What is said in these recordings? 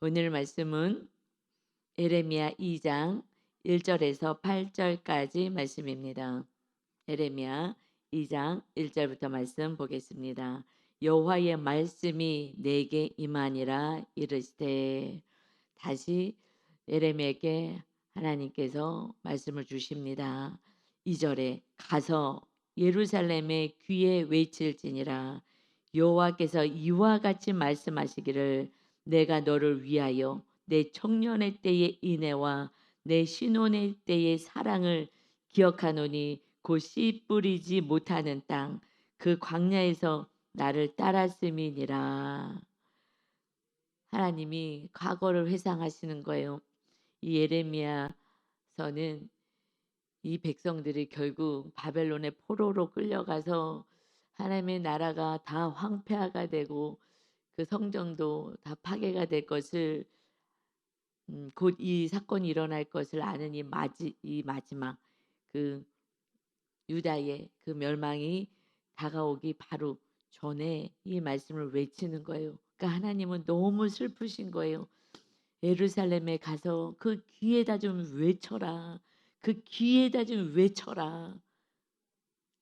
오늘 말씀은 예레미야 2장 1절에서 8절까지 말씀입니다. 예레미야 2장 1절부터 말씀 보겠습니다. 여호와의 말씀이 내게 임하니라 이르시되. 다시 예레미야에게 하나님께서 말씀을 주십니다. 2절에 가서 예루살렘의 귀에 외칠지니라. 여호와께서 이와 같이 말씀하시기를 내가 너를 위하여 내 청년의 때의 인애와 내 신혼의 때의 사랑을 기억하노니 곧 씨 뿌리지 못하는 땅 그 광야에서 나를 따랐음이니라. 하나님이 과거를 회상하시는 거예요. 이 예레미야서는 이 백성들이 결국 바벨론의 포로로 끌려가서 하나님의 나라가 다 황폐화가 되고 그 성전도 다 파괴가 될 것을 곧 이 사건이 일어날 것을 아는 이 마지막 그 유다의 그 멸망이 다가오기 바로 전에 이 말씀을 외치는 거예요. 그러니까 하나님은 너무 슬프신 거예요. 예루살렘에 가서 그 귀에다 좀 외쳐라. 그 귀에다 좀 외쳐라.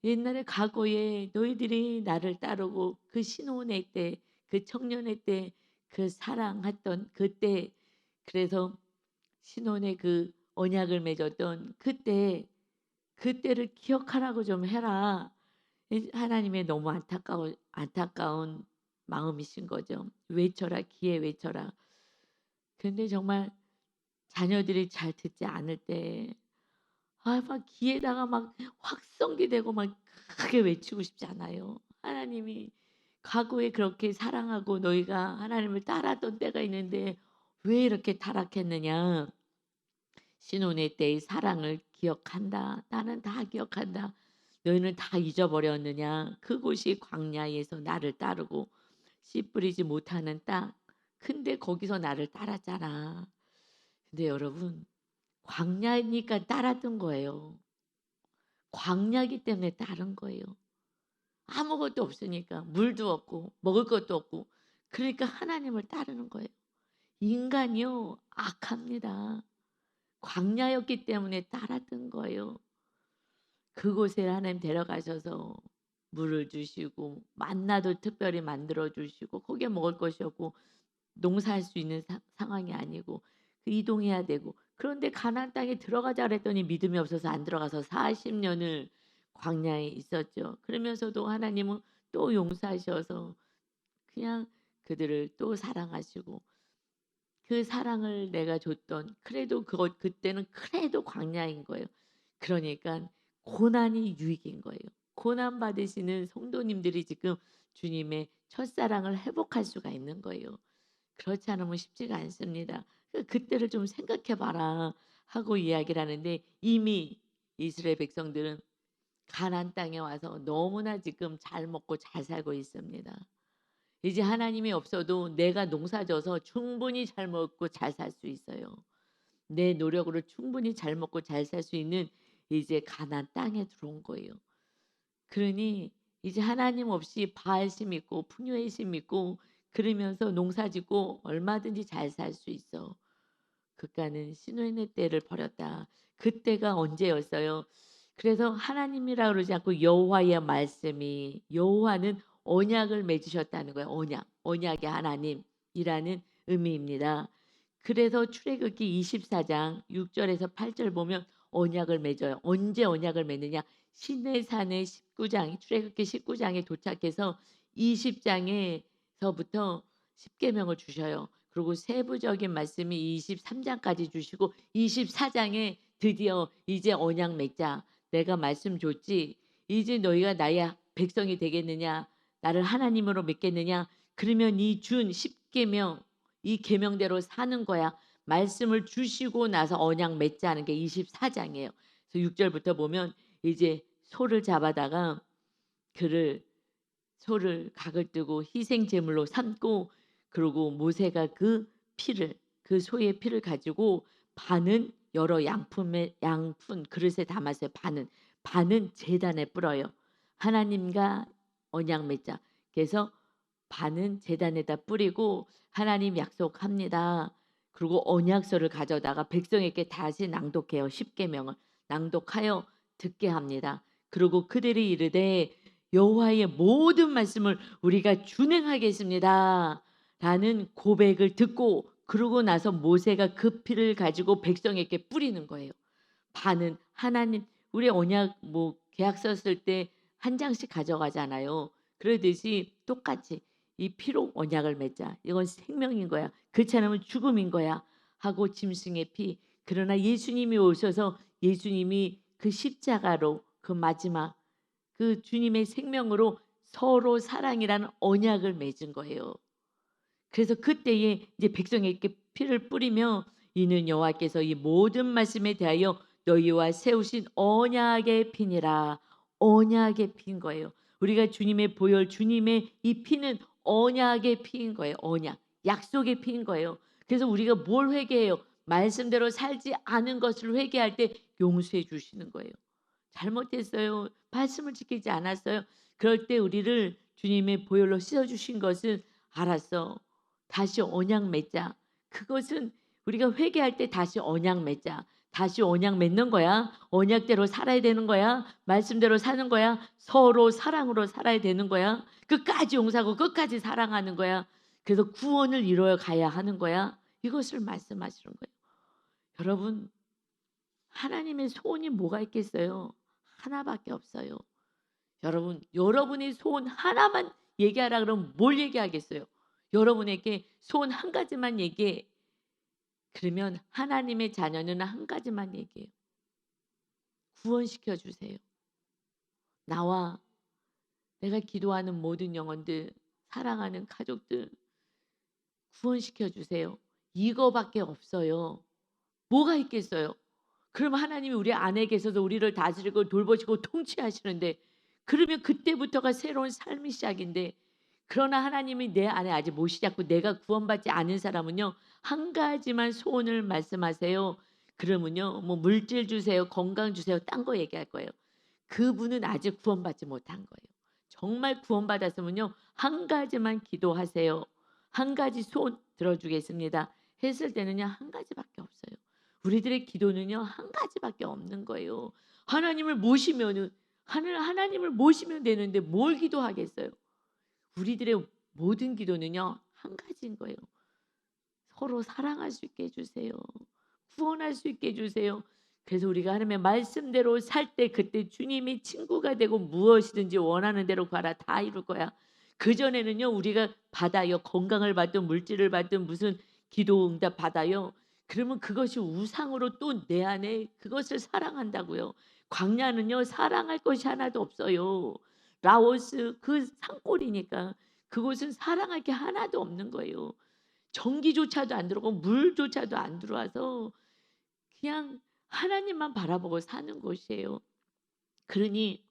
옛날에 과거에 너희들이 나를 따르고 그 신혼의 때, 그 청년의 때, 그 사랑했던 그때, 그래서 신혼의 그 언약을 맺었던 그때를 기억하라고 좀 해라. 하나님의 너무 안타까운 마음이신 거죠. 외쳐라, 귀에 외쳐라. 근데 정말 자녀들이 잘 듣지 않을 때, 막 귀에다가 막 확성기되고 막 크게 외치고 싶지 않아요. 하나님이 과거에 그렇게 사랑하고 너희가 하나님을 따랐던 때가 있는데 왜 이렇게 타락했느냐? 신혼의 때의 사랑을 기억한다. 나는 다 기억한다. 너희는 다 잊어버렸느냐? 그곳이 광야에서 나를 따르고 씨 뿌리지 못하는 땅. 근데 거기서 나를 따랐잖아. 근데 여러분, 광야니까 따랐던 거예요. 광야기 때문에 따른 거예요. 아무것도 없으니까 물도 없고 먹을 것도 없고 그러니까 하나님을 따르는 거예요. 인간이요 악합니다. 광야였기 때문에 따랐던 거예요. 그곳에 하나님 데려가셔서 물을 주시고 만나도 특별히 만들어 주시고 거기에 먹을 것이 없고 농사할 수 있는 상황이 아니고 이동해야 되고 그런데 가나안 땅에 들어가자 그랬더니 믿음이 없어서 안 들어가서 40년을 광야에 있었죠. 그러면서도 하나님은 또 용서하셔서 그냥 그들을 또 사랑하시고 그 사랑을 내가 줬던 그때는 그래도 광야인 거예요. 그러니까 고난이 유익인 거예요. 고난 받으시는 성도님들이 지금 주님의 첫사랑을 회복할 수가 있는 거예요. 그렇지 않으면 쉽지가 않습니다. 그때를 좀 생각해 봐라 하고 이야기를 하는데 이미 이스라엘 백성들은 가나안 땅에 와서 너무나 지금 잘 먹고 잘 살고 있습니다. 이제 하나님이 없어도 내가 농사져서 충분히 잘 먹고 잘 살 수 있어요. 내 노력으로 충분히 잘 먹고 잘 살 수 있는 이제 가나안 땅에 들어온 거예요. 그러니 이제 하나님 없이 바알 심 있고 풍요의 심 있고 그러면서 농사짓고 얼마든지 잘 살 수 있어. 그가는 신혼의 때를 버렸다. 그때가 언제였어요? 그래서 하나님이라 그러지 않고 여호와의 말씀이 여호와는 언약을 맺으셨다는 거예요. 언약의 하나님이라는 의미입니다. 그래서 출애굽기 24장 6절에서 8절 보면 언약을 맺어요. 언제 언약을 맺느냐? 시내산의 19장 출애굽기 19장에 도착해서 20장에서부터 십계명을 주셔요. 그리고 세부적인 말씀이 23장까지 주시고 24장에 드디어 이제 언약 맺자. 내가 말씀 줬지. 이제 너희가 나의 백성이 되겠느냐? 나를 하나님으로 믿겠느냐? 그러면 이 준 십계명 이 계명대로 사는 거야. 말씀을 주시고 나서 언약 맺자는 게 24장이에요. 그래서 6절부터 보면 이제 소를 잡아다가 그를 소를 각을 뜨고 희생 제물로 삼고 그리고 모세가 그 소의 피를 가지고 반은 여러 양푼 그릇에 담았어요. 반은 제단에 뿌려요. 하나님과 언약 맺자. 그래서 반은 제단에다 뿌리고 하나님 약속합니다. 그리고 언약서를 가져다가 백성에게 다시 낭독해요. 십계명을 낭독하여 듣게 합니다. 그리고 그들이 이르되 여호와의 모든 말씀을 우리가 준행하겠습니다. 라는 고백을 듣고 그러고 나서 모세가 그 피를 가지고 백성에게 뿌리는 거예요. 반은 하나님 우리 언약 뭐 계약서 쓸 때 한 장씩 가져가잖아요. 그러듯이 똑같이 이 피로 언약을 맺자. 이건 생명인 거야. 그렇지 않으면 죽음인 거야. 하고 짐승의 피. 그러나 예수님이 오셔서 예수님이 그 십자가로 그 마지막 그 주님의 생명으로 서로 사랑이라는 언약을 맺은 거예요. 그래서 그때에 이제 백성에게 피를 뿌리며 이는 여호와께서 이 모든 말씀에 대하여 너희와 세우신 언약의 피니라. 언약의 피인 거예요. 우리가 주님의 보혈 주님의 이 피는 언약의 피인 거예요. 언약. 약속의 피인 거예요. 그래서 우리가 뭘 회개해요? 말씀대로 살지 않은 것을 회개할 때 용서해 주시는 거예요. 잘못했어요. 말씀을 지키지 않았어요. 그럴 때 우리를 주님의 보혈로 씻어 주신 것은 알았어. 다시 언약 맺자. 그것은 우리가 회개할 때 다시 언약 맺자. 다시 언약 맺는 거야. 언약대로 살아야 되는 거야. 말씀대로 사는 거야. 서로 사랑으로 살아야 되는 거야. 끝까지 용서하고 끝까지 사랑하는 거야. 그래서 구원을 이루어 가야 하는 거야. 이것을 말씀하시는 거예요. 여러분, 하나님의 소원이 뭐가 있겠어요? 하나밖에 없어요. 여러분, 여러분의 소원 하나만 얘기하라 그러면 뭘 얘기하겠어요? 여러분에게 소원 한 가지만 얘기해. 그러면 하나님의 자녀는 한 가지만 얘기해요. 구원시켜 주세요. 나와 내가 기도하는 모든 영혼들, 사랑하는 가족들 구원시켜 주세요. 이거밖에 없어요. 뭐가 있겠어요? 그럼 하나님이 우리 안에 계셔서 우리를 다스리고 돌보시고 통치하시는데 그러면 그때부터가 새로운 삶이 시작인데 그러나 하나님이 내 안에 아직 못 시작고 내가 구원받지 않은 사람은요 한 가지만 소원을 말씀하세요. 그러면요 뭐 물질 주세요, 건강 주세요, 딴 거 얘기할 거예요. 그분은 아직 구원받지 못한 거예요. 정말 구원받았으면요 한 가지만 기도하세요. 한 가지 소원 들어주겠습니다. 했을 때는요 한 가지밖에 없어요. 우리들의 기도는요 한 가지밖에 없는 거예요. 하나님을 모시면은 하나님을 모시면 되는데 뭘 기도하겠어요? 우리들의 모든 기도는요 한 가지인 거예요. 서로 사랑할 수 있게 해주세요. 구원할 수 있게 해주세요. 그래서 우리가 하나님의 말씀대로 살 때 그때 주님이 친구가 되고 무엇이든지 원하는 대로 가라 다 이룰 거야. 그전에는요 우리가 받아요. 건강을 받든 물질을 받든 무슨 기도 응답 받아요. 그러면 그것이 우상으로 또 내 안에 그것을 사랑한다고요. 광야는요 사랑할 것이 하나도 없어요. 라오스 그 산골이니까 그곳은 사랑할 게 하나도 없는 거예요. 전기조차도 안 들어오고 물조차도 안 들어와서 그냥 하나님만 바라보고 사는 곳이에요. 그러니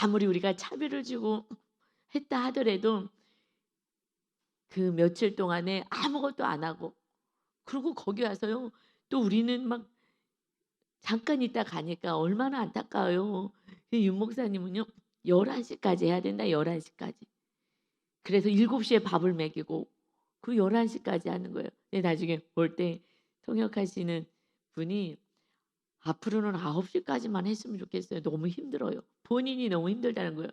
아무리 우리가 차별을 주고 했다 하더라도 그 며칠 동안에 아무것도 안 하고 그리고 거기 와서요 또 우리는 막 잠깐 있다 가니까 얼마나 안타까워요. 윤 목사님은요 11시까지 해야 된다. 11시까지. 그래서 7시에 밥을 먹이고 그 11시까지 하는 거예요. 근데 나중에 볼 때 통역하시는 분이 앞으로는 9시까지만 했으면 좋겠어요. 너무 힘들어요. 본인이 너무 힘들다는 거예요.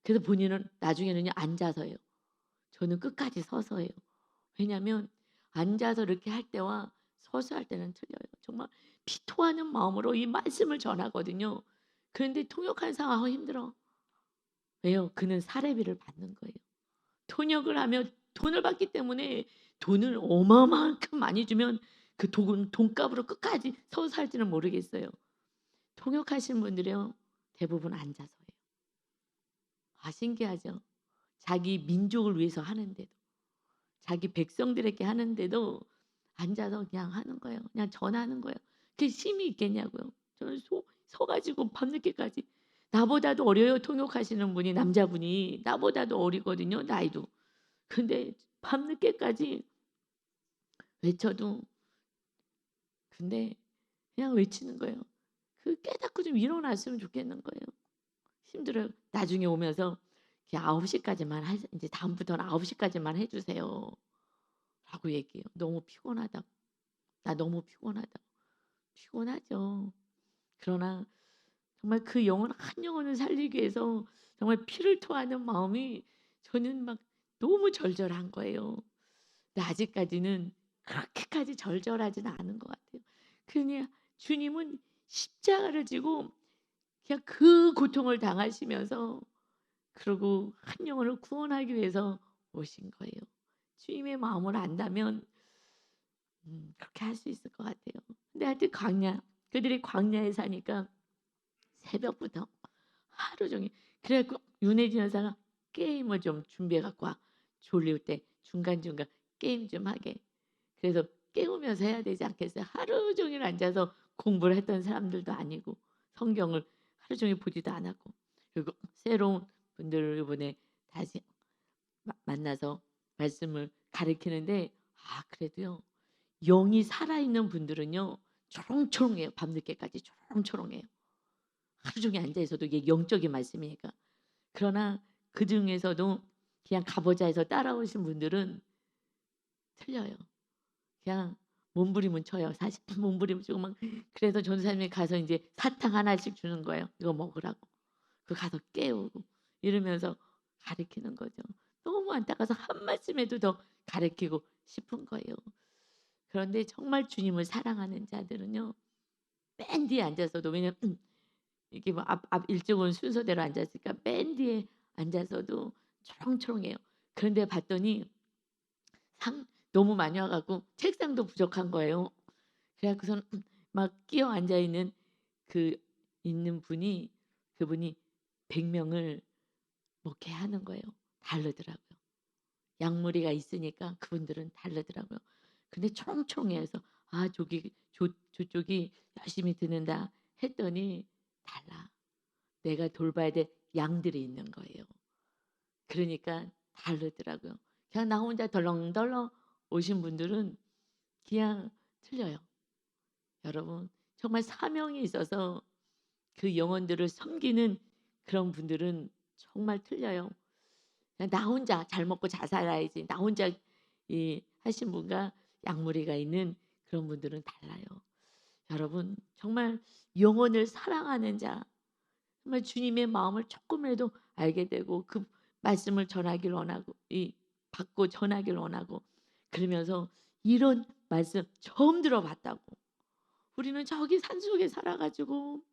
그래서 본인은 나중에는요 앉아서 해요. 저는 끝까지 서서 해요. 왜냐하면 앉아서 이렇게 할 때와 서서 할 때는 틀려요. 정말 피토하는 마음으로 이 말씀을 전하거든요. 그런데 통역하는 상황 힘들어. 왜요? 그는 사례비를 받는 거예요. 통역을 하면 돈을 받기 때문에 돈을 어마어마만큼 많이 주면 그 돈값으로 끝까지 서서 살지는 모르겠어요. 통역하시는 분들이요 대부분 앉아서 해요. 아 신기하죠. 자기 민족을 위해서 하는데도 자기 백성들에게 하는데도 앉아서 그냥 하는 거예요. 그냥 전하는 거예요. 그게 힘이 있겠냐고요. 저는 서가지고 밤늦게까지 나보다도 어려요. 통역하시는 분이 남자분이 나보다도 어리거든요. 나이도. 근데 밤늦게까지 외쳐도 근데 그냥 외치는 거예요. 그 깨닫고 좀 일어났으면 좋겠는 거예요. 힘들어요. 나중에 오면서 그냥 9시 까지만 하 인제 다음부터는 9시 까지만 해 주세요." 라고 얘기해요. 너무 피곤하다고. "나 너무 피곤하다고." 피곤하죠. 그러나 정말 그 영혼 한 영혼을 살리기 위해서 정말 피를 토하는 마음이 저는 막 너무 절절한 거예요. 근데 아직까지는 그렇게까지 절절하지는 않은 것 같아요. 그냥 주님은 십자가를 지고 그냥 그 고통을 당하시면서 그리고 한 영혼을 구원하기 위해서 오신 거예요. 주님의 마음을 안다면 그렇게 할 수 있을 것 같아요. 근데 하여튼 그들이 광야에 사니까 새벽부터 하루 종일 그래 갖고 윤혜진 여사가 게임을 좀 준비해 갖고 와. 졸릴 때 중간중간 게임 좀 하게. 그래서 깨우면서 해야 되지 않겠어요? 하루 종일 앉아서 공부를 했던 사람들도 아니고 성경을 하루 종일 보지도 않았고 그리고 새로운 분들을 이번에 다시 만나서 말씀을 가르치는데 그래도요. 영이 살아있는 분들은요. 초롱초롱해요. 밤늦게까지 초롱초롱해요. 하루 종일 앉아 있어도 이게 영적인 말씀이니까. 그러나 그중에서도 그냥 가보자 해서 따라오신 분들은 틀려요. 그냥 몸부림은 쳐요. 사실 몸부림 치고 막 그래서 전도사님이 가서 인제 사탕 하나씩 주는 거예요. "이거 먹으라고." 그 가서 깨우고 이러면서 가르치는 거죠. 너무 안타까워서 한 말씀에도 더 가르치고 싶은 거예요. 그런데 정말 주님을 사랑하는 자들은요. 맨 뒤에 앉아서도 왜냐면 이게 뭐 앞 일정은 순서대로 앉았으니까 맨 뒤에 앉아서도 초롱초롱해요. 그런데 봤더니 상 너무 많이 와 갖고 책상도 부족한 거예요. 그래 갖고서는 막 끼어 앉아 있는 그 있는 분이 그분이 100 명을 먹게 하는 거예요. 다르더라고요. 약물이가 있으니까 그분들은 다르더라고요. 근데 초롱초롱해요. 그래서 '아 저기 저쪽이 열심히 듣는다.' 했더니 달라. 내가 돌봐야 될 양들이 있는 거예요. 그러니까 다르더라고요. 그냥 나 혼자 덜렁덜렁 오신 분들은 그냥 틀려요. 여러분 정말 사명이 있어서 그 영혼들을 섬기는 그런 분들은 정말 틀려요. 그냥 나 혼자 잘 먹고 잘 살아야지. 나 혼자 이 하신 분과 약물이가 있는 그런 분들은 달라요. 여러분 정말 영혼을 사랑하는 자 정말 주님의 마음을 조금이라도 알게 되고 그 말씀을 전하길 원하고 이 받고 전하길 원하고 그러면서 이런 말씀 처음 들어봤다고. 우리는 저기 산속에 살아 가지고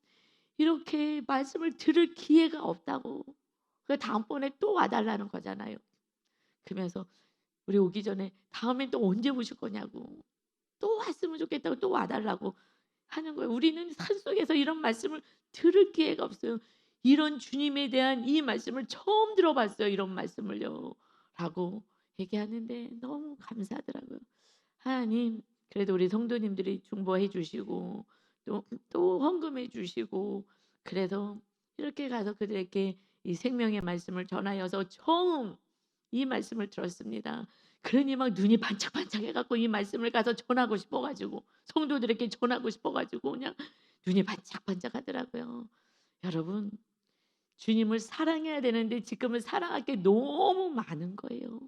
이렇게 말씀을 들을 기회가 없다고. 그 다음번에 또 와 달라는 거잖아요. 그러면서 우리 오기 전에 "다음엔 또 언제 오실 거냐."고. 또 왔으면 좋겠다고 또 와 달라고 하는 거예요. 우리는 산속에서 이런 말씀을 들을 기회가 없어요. 이런 주님에 대한 이 말씀을 처음 들어봤어요. 이런 말씀을요. 라고 얘기하는데 너무 감사하더라고요. 하나님 그래도 우리 성도님들이 중보해 주시고 또 헌금해 주시고 그래서 이렇게 가서 그들에게 이 생명의 말씀을 전하여서 처음 이 말씀을 들었습니다. 그러니 막 눈이 반짝반짝해 갖고 이 말씀을 가서 전하고 싶어 가지고 성도들에게 전하고 싶어 가지고 그냥 눈이 반짝반짝하더라고요. 여러분 주님을 사랑해야 되는데 지금은 사랑할 게 너무 많은 거예요.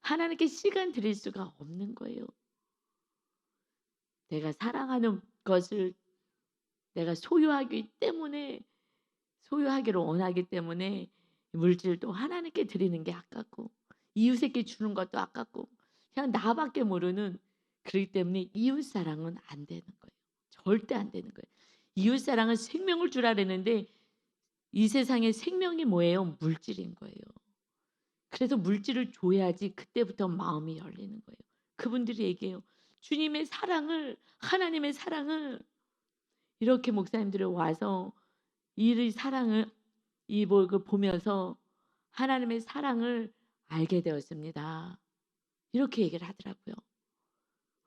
하나님께 시간 드릴 수가 없는 거예요. 내가 사랑하는 것을 내가 소유하기 때문에 소유하기를 원하기 때문에 물질도 하나님께 드리는 게 아깝고 이웃에게 주는 것도 아깝고 그냥 나밖에 모르는 그렇기 때문에 이웃 사랑은 안 되는 거예요. 절대 안 되는 거예요. 이웃 사랑은 생명을 주라 그랬는데 이 세상에 생명이 뭐예요? 물질인 거예요. 그래서 물질을 줘야지 그때부터 마음이 열리는 거예요. 그분들이 얘기해요. 주님의 사랑을 하나님의 사랑을 이렇게 목사님들이 와서 이 사랑을 그 보면서 하나님의 사랑을 알게 되었습니다. 이렇게 얘기를 하더라고요.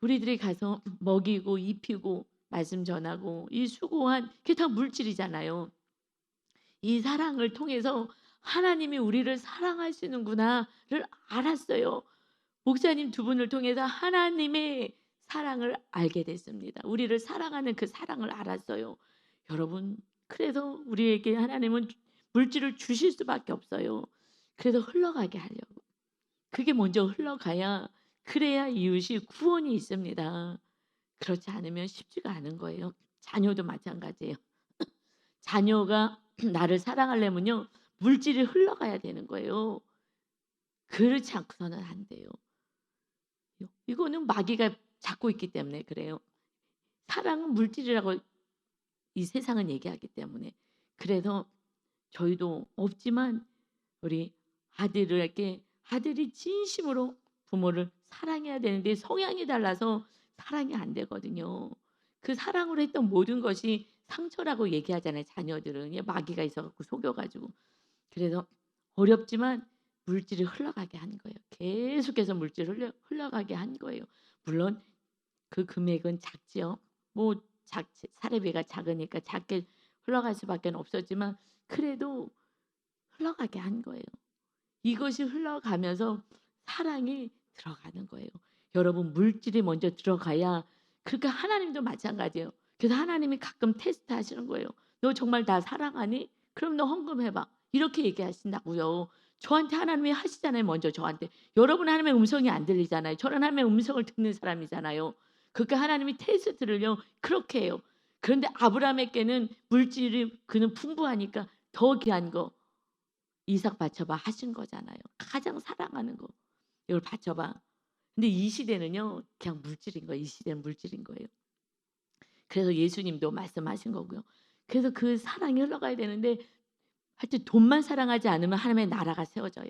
우리들이 가서 먹이고 입히고 말씀 전하고 이 수고한 그게 다 물질이잖아요. 이 사랑을 통해서 하나님이 우리를 사랑하시는구나를 알았어요. 목사님 두 분을 통해서 하나님의 사랑을 알게 됐습니다. 우리를 사랑하는 그 사랑을 알았어요. 여러분 그래서 우리에게 하나님은 물질을 주실 수밖에 없어요. 그래서 흘러가게 하려고. 그게 먼저 흘러가야, 그래야 이웃이 구원이 있습니다. 그렇지 않으면 쉽지가 않은 거예요. 자녀도 마찬가지예요. 자녀가 나를 사랑하려면요, 물질이 흘러가야 되는 거예요. 그렇지 않고서는 안 돼요. 이거는 마귀가 잡고 있기 때문에 그래요. 사랑은 물질이라고 이 세상은 얘기하기 때문에. 그래서 저희도 없지만 우리 아들에게, 아들이 진심으로 부모를 사랑해야 되는데 성향이 달라서 사랑이 안 되거든요. 그 사랑으로 했던 모든 것이 상처라고 얘기하잖아요. 자녀들은 마귀가 있어 갖고 속여 가지고. 그래서 어렵지만 물질이 흘러가게 한 거예요. 계속해서 물질이 흘러가게 한 거예요. 물론 그 금액은 작지요. 뭐 사례비가 작으니까 작게 흘러갈 수밖에 없었지만 그래도 흘러가게 한 거예요. 이것이 흘러가면서 사랑이 들어가는 거예요. 여러분, 물질이 먼저 들어가야. 그러니까 하나님도 마찬가지예요. 그래서 하나님이 가끔 테스트하시는 거예요. "너 정말 나 사랑하니? 그럼 너 헌금해 봐." 이렇게 얘기하신다고요. 저한테 하나님이 하시잖아요, 먼저 저한테. 여러분 하나님의 음성이 안 들리잖아요. 저는 하나님의 음성을 듣는 사람이잖아요. 그러니까 하나님이 테스트를요 그렇게 해요. 그런데 아브라함에게는 물질이, 그는 풍부하니까 더 귀한 거 "이삭 바쳐 봐." 하신 거잖아요. 가장 사랑하는 거. "이걸 바쳐 봐." 근데 이 시대는요 그냥 물질인 거예요. 이 시대는 물질인 거예요. 그래서 예수님도 말씀하신 거고요. 그래서 그 사랑이 흘러가야 되는데 하여튼 돈만 사랑하지 않으면 하나님의 나라가 세워져요.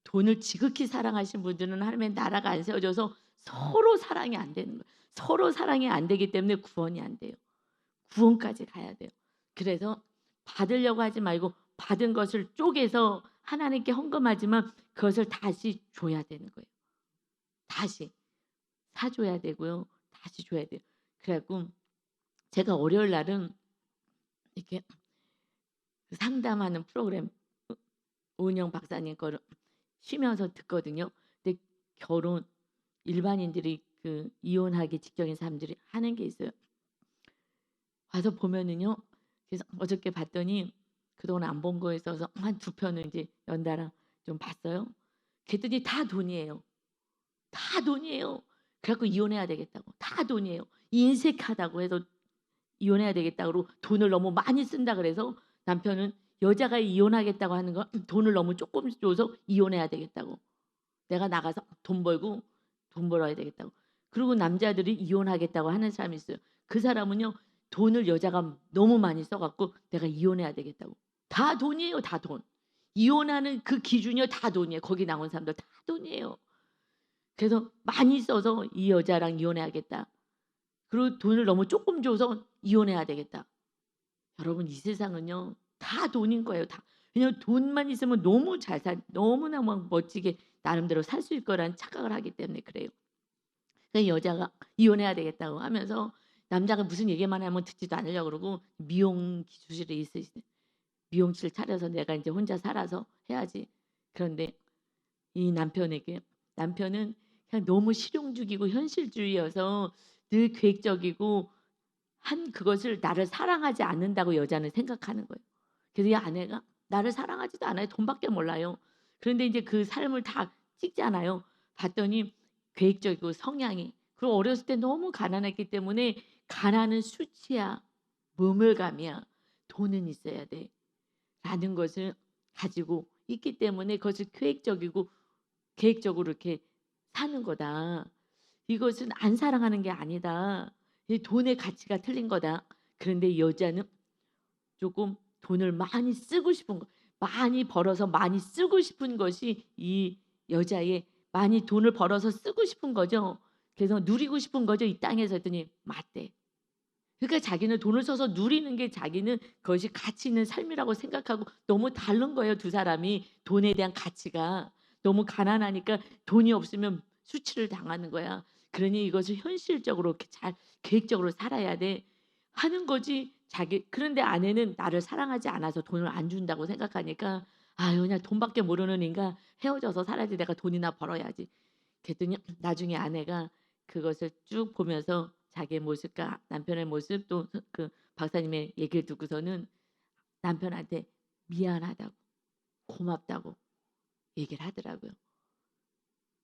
돈을 지극히 사랑하신 분들은 하나님의 나라가 안 세워져서 서로 사랑이 안 되는 거예요. 서로 사랑이 안 되기 때문에 구원이 안 돼요. 구원까지 가야 돼요. 그래서 받으려고 하지 말고 받은 것을 쪼개서 하나님께 헌금하지만 그것을 다시 줘야 되는 거예요. 다시 사 줘야 되고요. 다시 줘야 돼요. 그래 갖고 제가 월요일 날은 이렇게 상담하는 프로그램 오은영 박사님 거를 쉬면서 듣거든요. 근데 결혼 일반인들이 그 이혼하기 직전인 사람들이 하는 게 있어요. 와서 보면은요. 그래서 어저께 봤더니 그동안 안 본 거에 있어서 한 두 편을 이제 연달아 좀 봤어요. 그랬더니 다 돈이에요. 다 돈이에요. 그래 갖고 이혼해야 되겠다고. 다 돈이에요. 인색하다고 해서 이혼해야 되겠다고 돈을 너무 많이 쓴다 그래서 남편은 여자가 이혼하겠다고 하는 건 돈을 너무 쪼끔 줘서 이혼해야 되겠다고. 내가 나가서 돈 벌고 돈 벌어야 되겠다고. 그리고 남자들이 이혼하겠다고 하는 사람이 있어요. 그 사람은요. 돈을 여자가 너무 많이 써 갖고 내가 이혼해야 되겠다고. 다 돈이에요, 다 돈. 이혼하는 그 기준이요 다 돈이에요. 거기 나온 사람들 다 돈이에요. 그래서 많이 써서 이 여자랑 이혼해야겠다. 그리고 돈을 너무 쪼끔 줘서 이혼해야 되겠다. 여러분 이 세상은요. 다 돈인 거예요, 다. 왜냐하면 돈만 있으면 너무 잘 너무나 막 멋지게 나름대로 살 수 있을 거라는 착각을 하기 때문에 그래요. 그 여자가 이혼해야 되겠다고 하면서 남자가 무슨 얘기만 하면 듣지도 않으려고 그러고 미용 기술이 있으시대. 미용실 차려서 내가 인제 혼자 살아서 해야지. 그런데 이 남편에게, 남편은 그냥 너무 실용주의고 현실주의여서 늘 계획적이고 한 그것을 나를 사랑하지 않는다고 여자는 생각하는 거예요. 그래서 이 아내가 나를 사랑하지도 않아요. 돈밖에 몰라요. 그런데 인제 그 삶을 다 찍잖아요. 봤더니 계획적이고 성향이, 그리고 어렸을 때 너무 가난했기 때문에 가난은 수치야. 모멸감이야. 돈은 있어야 돼. 라는 것을 가지고 있기 때문에 그것을 계획적으로 이렇게 사는 거다. 이것은 안 사랑하는 게 아니다. 이 돈의 가치가 틀린 거다. 그런데 여자는 조금 돈을 많이 쓰고 싶은 거, 많이 벌어서 많이 쓰고 싶은 것이 이 여자의, 많이 돈을 벌어서 쓰고 싶은 거죠. 그래서 누리고 싶은 거죠. 이 땅에서 했더니 맞대. 그러니까 자기는 돈을 써서 누리는 게 자기는 그것이 가치 있는 삶이라고 생각하고 너무 다른 거예요, 두 사람이. 돈에 대한 가치가. 너무 가난하니까 돈이 없으면 수치를 당하는 거야. 그러니 이것을 현실적으로 이렇게 잘 계획적으로 살아야 돼 하는 거지. 그런데 아내는 나를 사랑하지 않아서 돈을 안 준다고 생각하니까 '아유 그냥 돈밖에 모르는 인간, 헤어져서 살아야지. 내가 돈이나 벌어야지.' 그랬더니 나중에 아내가 그것을 쭉 보면서 자기의 모습과 남편의 모습, 또 그 박사님의 얘기를 듣고서는 남편한테 미안하다고, 고맙다고, 얘기를 하더라고요.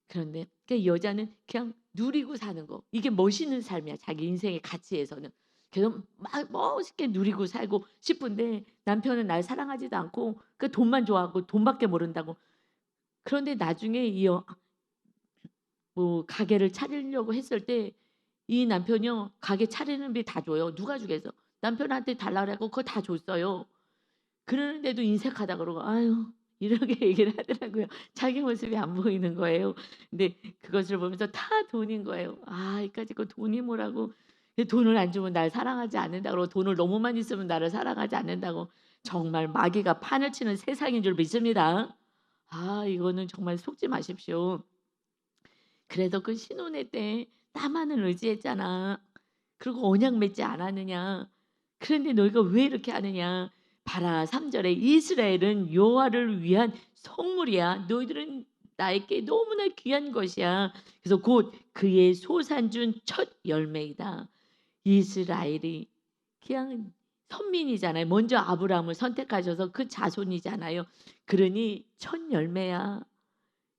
그런데 그 여자는 그냥 누리고 사는 거. 이게 멋있는 삶이야. 자기 인생의 가치에서는. 그래서 막 멋있게 누리고 살고 싶은데 남편은 날 사랑하지도 않고 그 돈만 좋아하고 돈밖에 모른다고. 그런데 나중에 뭐 가게를 차리려고 했을 때 이 남편이요. 가게 차리는 비 다 줘요. 누가 주겠어. 남편한테 달라 그래 갖고 그거 다 줬어요. 그러는데도 인색하다 그러고 아유 이렇게 얘기를 하더라고요. 자기 모습이 안 보이는 거예요. 근데 그것을 보면서 다 돈인 거예요. 아 이까짓 거 돈이 뭐라고. 돈을 안 주면 날 사랑하지 않는다고 그러고 돈을 너무 많이 쓰면 나를 사랑하지 않는다고. 정말 마귀가 판을 치는 세상인 줄 믿습니다. 아 이거는 정말 속지 마십시오. 그래서 그 신혼의 때 나만을 의지했잖아. 그리고 언약 맺지 않았느냐. 그런데 너희가 왜 이렇게 하느냐. 봐라 3 절에 이스라엘은 여호와를 위한 성물이야. 너희들은 나에게 너무나 귀한 것이야. 그래서 곧 그의 소산준 첫 열매이다. 이스라엘이 그냥 선민이잖아요. 먼저 아브라함을 선택하셔서 그 자손이잖아요. 그러니 첫 열매야.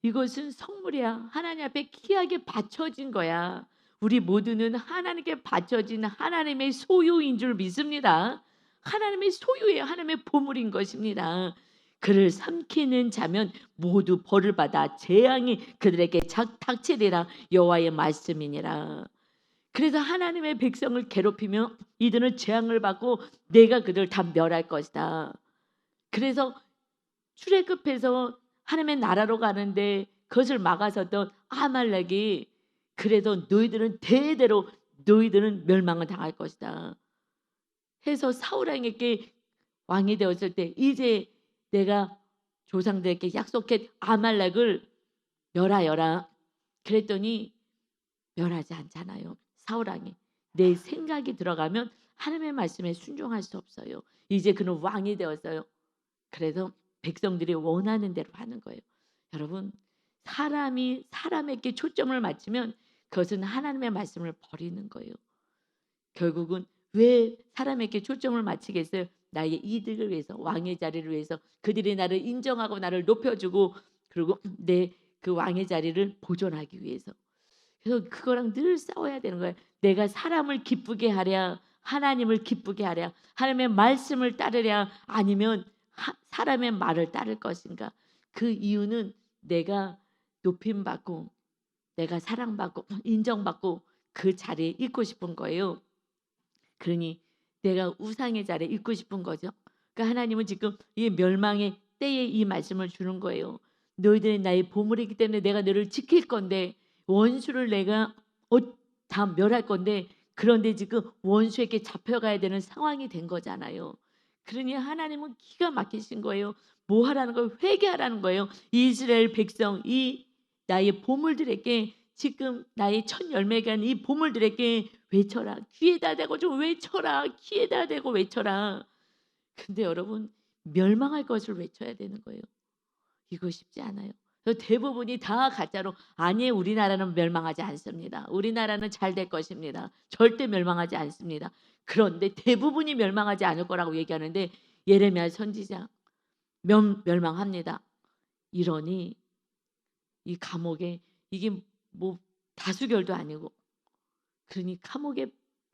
이것은 선물이야. 하나님 앞에 귀하게 바쳐진 거야. 우리 모두는 하나님께 바쳐진 하나님의 소유인 줄 믿습니다. 하나님의 소유예요. 하나님의 보물인 것입니다. 그를 삼키는 자면 모두 벌을 받아 재앙이 그들에게 닥치리라. 여호와의 말씀이니라. 그래서 하나님의 백성을 괴롭히며 이들은 재앙을 받고 내가 그들을 다 멸할 것이다. 그래서 출애굽해서 하나님의 나라로 가는데 그것을 막아섰던 아말렉이 그래도 너희들은 대대로 너희들은 멸망을 당할 것이다 해서 사울왕에게 왕이 되었을 때 이제 내가 조상들에게 약속했 아말렉을 멸하여라. 그랬더니 멸하지 않잖아요. 사울왕이 내 생각이 들어가면 하나님의 말씀에 순종할 수 없어요. 이제 그는 왕이 되었어요. 그래서 백성들이 원하는 대로 하는 거예요. 여러분 사람이 사람에게 초점을 맞추면 그것은 하나님의 말씀을 버리는 거예요. 결국은 왜 사람에게 초점을 맞추겠어요? 나의 이득을 위해서 왕의 자리를 위해서 그들이 나를 인정하고 나를 높여주고 그리고 내 그 왕의 자리를 보존하기 위해서. 그래서 그거랑 늘 싸워야 되는 거예요. 내가 사람을 기쁘게 하랴 하나님을 기쁘게 하랴 하나님의 말씀을 따르랴 아니면 사람의 말을 따를 것인가. 그 이유는 내가 높임받고 내가 사랑받고 인정받고 그 자리에 있고 싶은 거예요. 그러니 내가 우상의 자리에 있고 싶은 거죠. 그러니까 하나님은 지금 이 멸망의 때에 이 말씀을 주는 거예요. 너희들은 나의 보물이기 때문에 내가 너를 지킬 건데 원수를 내가 다 멸할 건데 그런데 지금 원수에게 잡혀가야 되는 상황이 된 거잖아요. 그러니 하나님은 기가 막히신 거예요. 뭐 하라는 거예요? 회개하라는 거예요. 이스라엘 백성 이 나의 보물들에게 지금 나의 첫 열매가 아닌 이 보물들에게 외쳐라. 귀에다 대고 좀 외쳐라. 귀에다 대고 외쳐라. 근데 여러분 멸망할 것을 외쳐야 되는 거예요. 이거 쉽지 않아요. 대부분이 다 가짜로 아니 우리나라는 멸망하지 않습니다. 우리나라는 잘 될 것입니다. 절대 멸망하지 않습니다. 그런데 대부분이 멸망하지 않을 거라고 얘기하는데 예레미야 선지자 멸망합니다. 이러니 이 감옥에 이게 뭐 다수결도 아니고 그러니 감옥에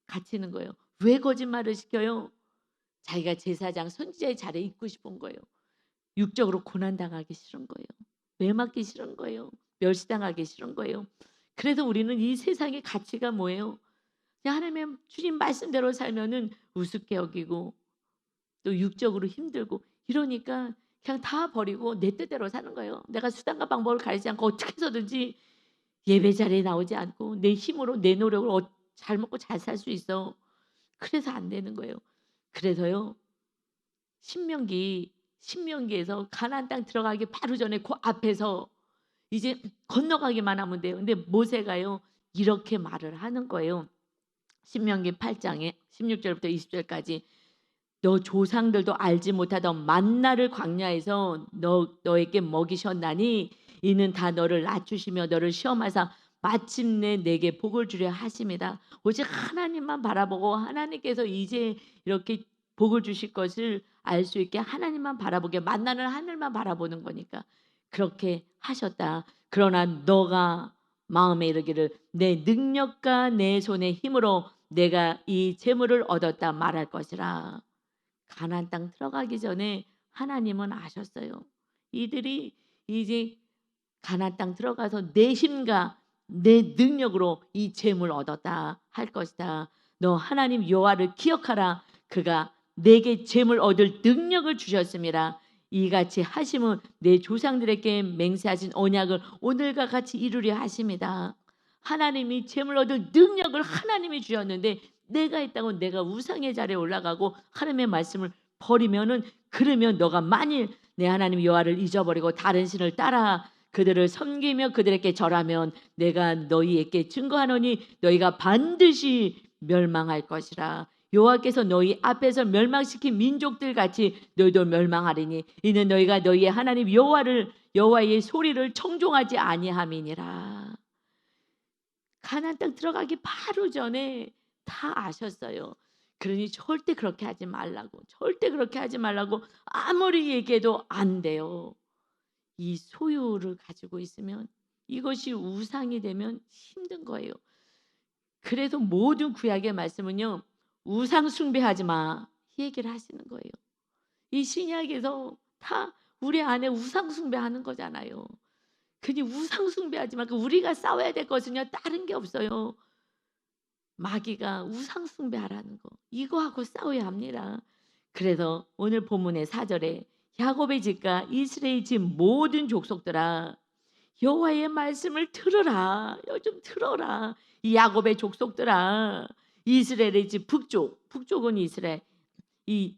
갇히는 거예요. 왜 거짓말을 시켜요? 자기가 제사장 선지자의 자리에 있고 싶은 거예요. 육적으로 고난당하기 싫은 거예요. 매맞기 싫은 거예요. 멸시당하기 싫은 거예요. 그래서 우리는 이 세상의 가치가 뭐예요? 그냥 하나님의 주님 말씀대로 살면은 우습게 여기고 또 육적으로 힘들고 이러니까 그냥 다 버리고 내 뜻대로 사는 거예요. 내가 수단과 방법을 가리지 않고 어떻게 해서든지 예배 자리에 나오지 않고 내 힘으로 내 노력으로 잘 먹고 잘 살 수 있어. 그래서 안 되는 거예요. 그래서요. 신명기에서 가나안 땅 들어가기 바로 전에 그 앞에서 이제 건너가기만 하면 돼요. 근데 모세가요. 이렇게 말을 하는 거예요. 신명기 8장에 16절부터 20절까지 너 조상들도 알지 못하던 만나를 광야에서 너에게 먹이셨나니 이는 다 너를 낮추시며 너를 시험하사 마침내 내게 복을 주려 하심이다. 오직 하나님만 바라보고 하나님께서 이제 이렇게 복을 주실 것을 알 수 있게 하나님만 바라보게 만나는 하늘만 바라보는 거니까 그렇게 하셨다. 그러나 너가 마음에 이르기를 내 능력과 내 손의 힘으로 내가 이 재물을 얻었다 말할 것이라. 가나안 땅 들어가기 전에 하나님은 아셨어요. 이들이 이제 가나안 땅 들어가서 내 힘과 내 능력으로 이 재물 얻었다 할 것이다. 너 하나님 여호와를 기억하라. 그가 내게 재물 얻을 능력을 주셨음이라. 이같이 하심은 내 조상들에게 맹세하신 언약을 오늘과 같이 이루려 하심이다. 하나님이 재물 얻을 능력을 하나님이 주셨는데 내가 있다고 내가 우상의 자리에 올라가고 하나님의 말씀을 버리면은, 그러면 너가 만일 내 하나님 여호와를 잊어버리고 다른 신을 따라 그들을 섬기며 그들에게 절하면 내가 너희에게 증거하노니 너희가 반드시 멸망할 것이라. 여호와께서 너희 앞에서 멸망시킨 민족들 같이 너희도 멸망하리니 이는 너희가 너희의 하나님 여호와의 소리를 청종하지 아니함이니라. 가나안 땅 들어가기 바로 전에 다 아셨어요. 그러니 절대 그렇게 하지 말라고, 절대 그렇게 하지 말라고 아무리 얘기해도 안 돼요. 이 소유를 가지고 있으면 이것이 우상이 되면 힘든 거예요. 그래서 모든 구약의 말씀은요, 우상 숭배하지 마 이 얘기를 하시는 거예요. 이 신약에서 다 우리 안에 우상 숭배하는 거잖아요. 그니 우상 숭배하지 마. 우리가 싸워야 될 것은요 다른 게 없어요. 마귀가 우상 숭배하라는 거, 이거하고 싸워야 합니다. 그래서 오늘 본문의 4절에 야곱의 집과 이스라엘 집 모든 족속들아 여호와의 말씀을 들으라. 좀 들어라. 이 야곱의 족속들아, 이스라엘의 집 북쪽은 이스라엘, 이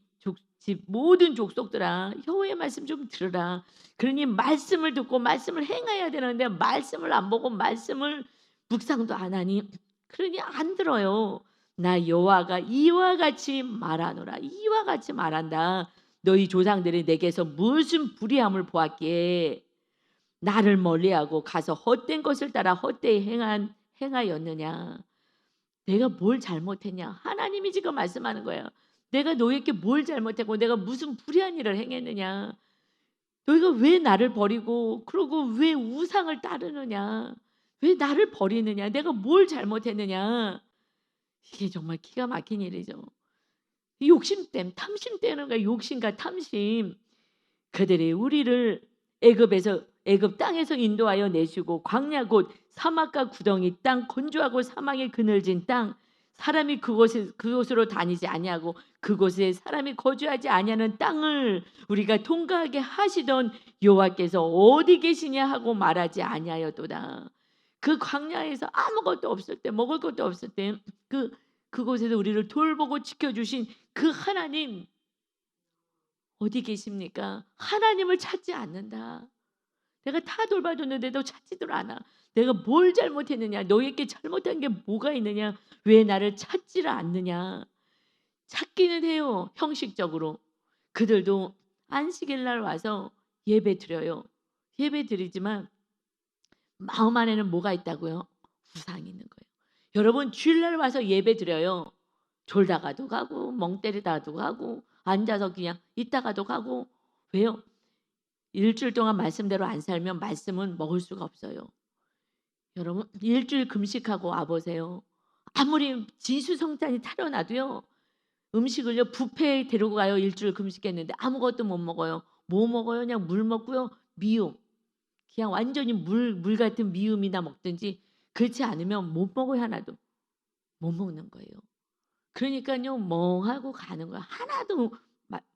집 모든 족속들아 여호와의 말씀 좀 들으라. 그러니 말씀을 듣고 말씀을 행해야 되는데 말씀을 안 보고 말씀을 묵상도 안 하니 그러니 안 들어요. 나 여호와가 이와 같이 말하노라. 이와 같이 말한다. 너희 조상들이 내게서 무슨 불의함을 보았기에 나를 멀리하고 가서 헛된 것을 따라 헛되이 행하였느냐. 내가 뭘 잘못했냐. 하나님이 지금 말씀하는 거예요. 내가 너희에게 뭘 잘못했고 내가 무슨 불의한 일을 행했느냐. 너희가 왜 나를 버리고 그러고 왜 우상을 따르느냐. 왜 나를 버리느냐. 내가 뭘 잘못했느냐. 이게 정말 기가 막힌 일이죠. 욕심됨, 탐심되는 거야. 욕심과 탐심. 그들이 우리를 애굽 땅에서 인도하여 내시고 광야 곧 사막과 구덩이 땅, 건조하고 사막에 그늘진 땅, 사람이 그곳으로 다니지 아니하고 그곳에 사람이 거주하지 아니하는 땅을 우리가 통과하게 하시던 여호와께서 어디 계시냐 하고 말하지 아니하였도다. 그 광야에서 아무것도 없을 때, 먹을 것도 없을 때 그곳에서 우리를 돌보고 지켜주신 그 하나님 어디 계십니까? 하나님을 찾지 않는다. 내가 다 돌봐줬는데도 찾지들 않아. 내가 뭘 잘못했느냐? 너희에게 잘못한 게 뭐가 있느냐? 왜 나를 찾지를 않느냐? 찾기는 해요. 형식적으로. 그들도 안식일 날 와서 예배 드려요. 예배 드리지만 마음 안에는 뭐가 있다고요? 우상이 있는 거예요. 여러분 주일날 와서 예배 드려요. 졸다가도 가고 멍 때리다가도 가고 앉아서 그냥 있다가도 가고. 왜요? 일주일 동안 말씀대로 안 살면 말씀은 먹을 수가 없어요. 여러분 일주일 금식하고 와보세요. 아무리 진수성찬이 타려놔도요. 음식을요 뷔페에 데리고 가요. 일주일 금식했는데 아무것도 못 먹어요. 뭐 먹어요? 그냥 물 먹고요. 미움. 그냥 완전히 물 같은 미움이나 먹든지 그렇지 않으면 못 먹어요. 하나도. 못 먹는 거예요. 그러니까요 멍하고 가는 거예요. 하나도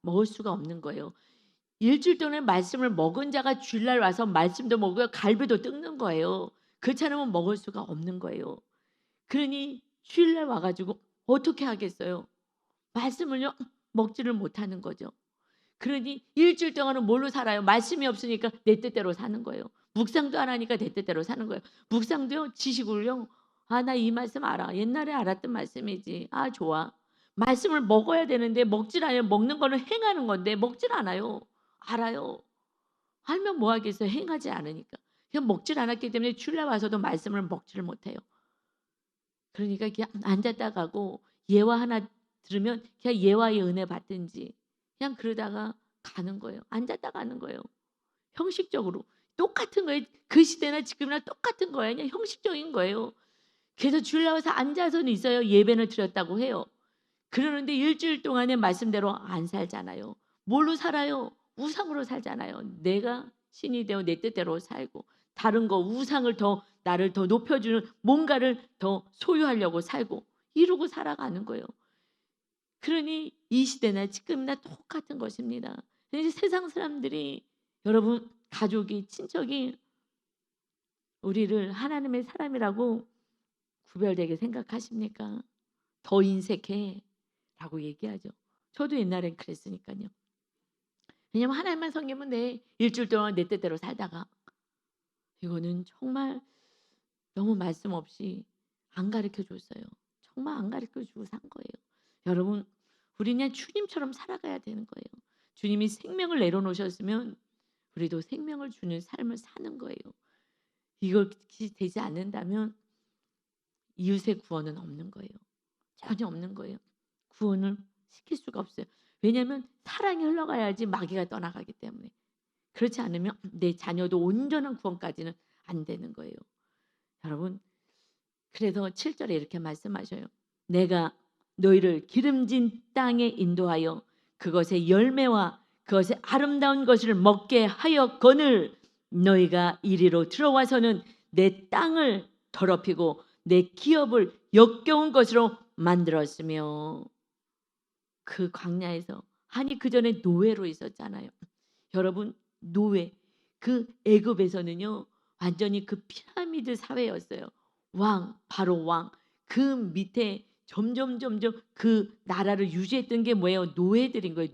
먹을 수가 없는 거예요. 일주일 동안 말씀을 먹은 자가 주일날 와서 말씀도 먹고요. 갈비도 뜯는 거예요. 그렇지 않으면 먹을 수가 없는 거예요. 그러니 주일날 와가지고 어떻게 하겠어요? 말씀을요 먹지를 못하는 거죠. 그러니 일주일 동안은 뭘로 살아요? 말씀이 없으니까 내 뜻대로 사는 거예요. 묵상도 안 하니까 내 뜻대로 사는 거예요. 묵상도요 지식을요. 아, 나 이 말씀 알아. 옛날에 알았던 말씀이지. 아, 좋아. 말씀을 먹어야 되는데 먹질 않아요. 먹는 거는 행하는 건데 먹질 않아요. 알아요. 알면 뭐 하겠어요. 행하지 않으니까. 그냥 먹질 않았기 때문에 주일날 와서도 말씀을 먹지를 못해요. 그러니까 그냥 앉았다 가고 예화 하나 들으면 그냥 예화의 은혜 받든지 그냥 그러다가 가는 거예요. 앉았다 가는 거예요. 형식적으로. 똑같은 거예요. 그 시대나 지금이나 똑같은 거예요. 그냥 형식적인 거예요. 그래서 주일 나와서 앉아서는 있어요. 예배는 드렸다고 해요. 그러는데 일주일 동안의 말씀대로 안 살잖아요. 뭘로 살아요? 우상으로 살잖아요. 내가 신이 되어 내 뜻대로 살고 다른 거 우상을 더 나를 더 높여주는 뭔가를 더 소유하려고 살고 이러고 살아가는 거예요. 그러니 이 시대나 지금이나 똑같은 것입니다. 이제 세상 사람들이 여러분 가족이 친척이 우리를 하나님의 사람이라고 구별되게 생각하십니까? 더 인색해 라고 얘기하죠. 저도 옛날엔 그랬으니까요. 왜냐면 하나님만 섬기면 돼. 일주일 동안 내 뜻대로 살다가 이거는 정말 너무 말씀 없이 안 가르쳐 줬어요. 정말 안 가르쳐 주고 산 거예요. 여러분 우리는 주님처럼 살아가야 되는 거예요. 주님이 생명을 내려놓으셨으면 우리도 생명을 주는 삶을 사는 거예요. 이것이 되지 않는다면 이웃의 구원은 없는 거예요. 전혀 없는 거예요. 구원을 시킬 수가 없어요. 왜냐하면 사랑이 흘러가야지 마귀가 떠나가기 때문에. 그렇지 않으면 내 자녀도 온전한 구원까지는 안 되는 거예요. 여러분 그래서 7절에 이렇게 말씀하셔요. 내가 너희를 기름진 땅에 인도하여 그것의 열매와 그것의 아름다운 것을 먹게 하였거늘 너희가 이리로 들어와서는 내 땅을 더럽히고 내 기업을 역겨운 것으로 만들었으며. 그 광야에서 아니 그 전에 노예로 있었잖아요. 여러분 노예 그 애굽에서는요 완전히 그 피라미드 사회였어요. 왕 바로 왕 그 밑에 점점 그 나라를 유지했던 게 뭐예요? 노예들인 거예요.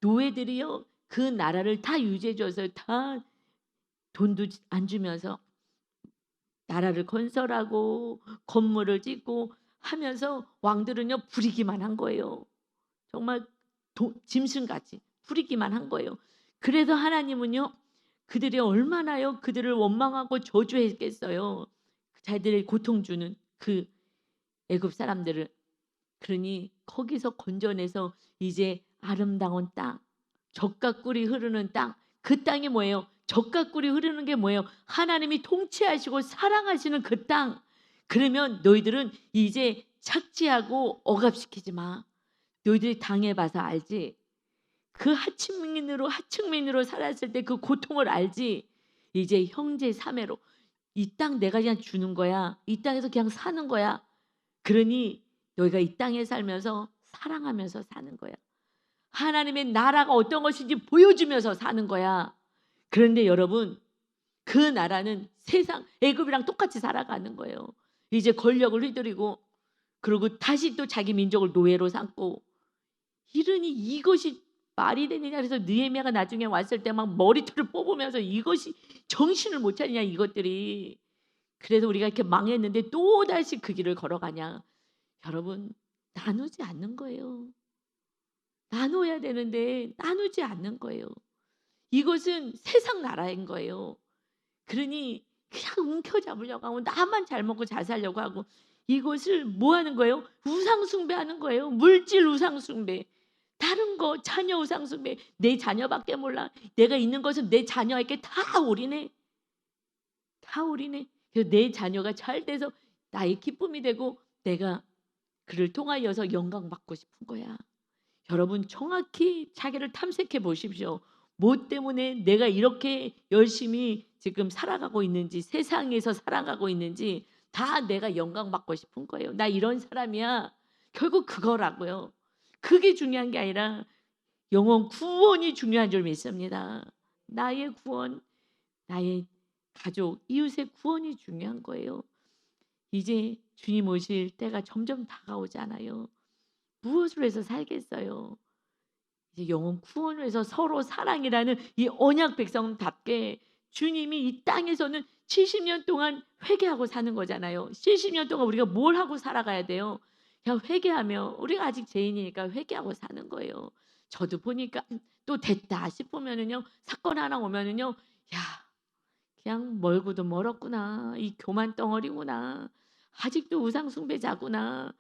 노예들이요 그 나라를 다 유지해 줘서 다 돈도 안 주면서 나라를 건설하고 건물을 짓고 하면서 왕들은요 부리기만 한 거예요. 정말 짐승같이 부리기만 한 거예요. 그래서 하나님은요 그들이 얼마나요 그들을 원망하고 저주했겠어요. 자기들의 고통 주는 그 애굽 사람들을. 그러니 거기서 건져내서 이제 아름다운 땅, 젖과 꿀이 흐르는 땅, 그 땅이 뭐예요? 젖과 꿀이 흐르는 게 뭐예요? 하나님이 통치하시고 사랑하시는 그 땅. 그러면 너희들은 이제 착지하고 억압시키지 마. 너희들이 당해봐서 알지. 그 하층민으로 살았을 때 그 고통을 알지. 이제 형제 사매로 이 땅 내가 그냥 주는 거야. 이 땅에서 그냥 사는 거야. 그러니 너희가 이 땅에 살면서 사랑하면서 사는 거야. 하나님의 나라가 어떤 것인지 보여주면서 사는 거야. 그런데 여러분 그 나라는 세상 애굽이랑 똑같이 살아가는 거예요. 이제 권력을 휘두르고 그리고 다시 또 자기 민족을 노예로 삼고 이러니 이것이 말이 되느냐. 그래서 느헤미야가 나중에 왔을 때 막 머리털을 뽑으면서 이것이 정신을 못 차리냐 이것들이. 그래서 우리가 이렇게 망했는데 또다시 그 길을 걸어가냐. 여러분 나누지 않는 거예요. 나눠야 되는데 나누지 않는 거예요. 이것은 세상 나라인 거예요. 그러니 그냥 움켜잡으려고 하고 나만 잘 먹고 잘 살려고 하고 이것을 뭐 하는 거예요? 우상 숭배하는 거예요. 물질 우상 숭배. 다른 거 자녀 우상 숭배. 내 자녀밖에 몰라. 내가 있는 것은 내 자녀에게 다 올인해. 다 올인해. 그래서 내 자녀가 잘 돼서 나의 기쁨이 되고 내가 그를 통하여서 영광 받고 싶은 거야. 여러분 정확히 자기를 탐색해 보십시오. 뭐 때문에 내가 이렇게 열심히 지금 살아가고 있는지 세상에서 살아가고 있는지 다 내가 영광 받고 싶은 거예요. 나 이런 사람이야. 결국 그거라고요. 그게 중요한 게 아니라 영혼 구원이 중요한 줄 믿습니다. 나의 구원, 나의 가족, 이웃의 구원이 중요한 거예요. 이제 주님 오실 때가 점점 다가오잖아요. 무엇으로 해서 살겠어요? 이제 영혼 구원을 해서 서로 사랑이라는 이 언약 백성답게 주님이 이 땅에서는 70년 동안 회개하고 사는 거잖아요. 70년 동안 우리가 뭘 하고 살아가야 돼요? 그냥 회개하며 우리가 아직 죄인이니까 회개하고 사는 거예요. 저도 보니까 또 됐다 싶으면은요 사건 하나 오면은요 야 그냥 멀고도 멀었구나. 이 교만 덩어리구나. 아직도 우상 숭배자구나.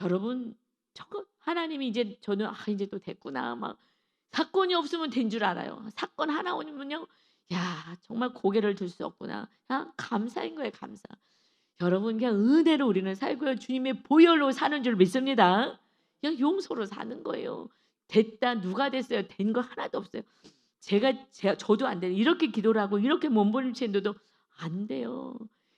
여러분 저거 하나님이 이제 저는 이제 또 됐구나. 막 사건이 없으면 된 줄 알아요. 사건 하나 오면요. 야 정말 고개를 들 수 없구나. 그냥 감사인 거예요, 감사. 여러분 그냥 은혜로 우리는 살고요. 주님의 보혈로 사는 줄 믿습니다. 그냥 용서로 사는 거예요. 됐다 누가 됐어요? 된 거 하나도 없어요. 저도 안 돼요. 이렇게 기도를 하고 이렇게 몸부림치는데도 안 돼요.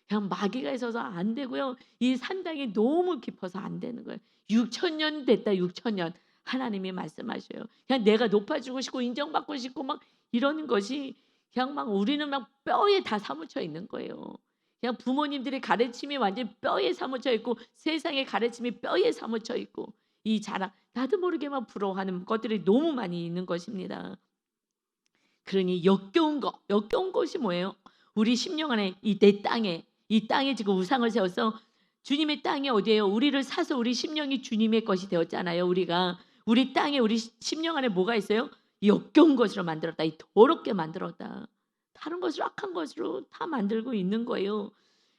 그냥 마귀가 있어서 안 되고요. 이 산당이 너무 깊어서 안 되는 거예요. 6,000년 됐다 6,000년. 하나님이 말씀하셔요. 그냥 내가 높아지고 싶고 인정받고 싶고 막 이러는 것이 그냥 막 우리는 막 뼈에 다 사무쳐 있는 거예요. 그냥 부모님들의 가르침이 완전 뼈에 사무쳐 있고 세상의 가르침이 뼈에 사무쳐 있고 이 자랑 나도 모르게 막 부러워하는 것들이 너무 많이 있는 것입니다. 그러니 역겨운 것이 뭐예요? 우리 심령 안에 이 땅에 지금 우상을 세워서 주님의 땅이 어디예요? 우리를 사서 우리 심령이 주님의 것이 되었잖아요. 우리 땅에 우리 심령 안에 뭐가 있어요? 역겨운 것으로 만들었다. 이 더럽게 만들었다. 다른 것으로 악한 것으로 다 만들고 있는 거예요.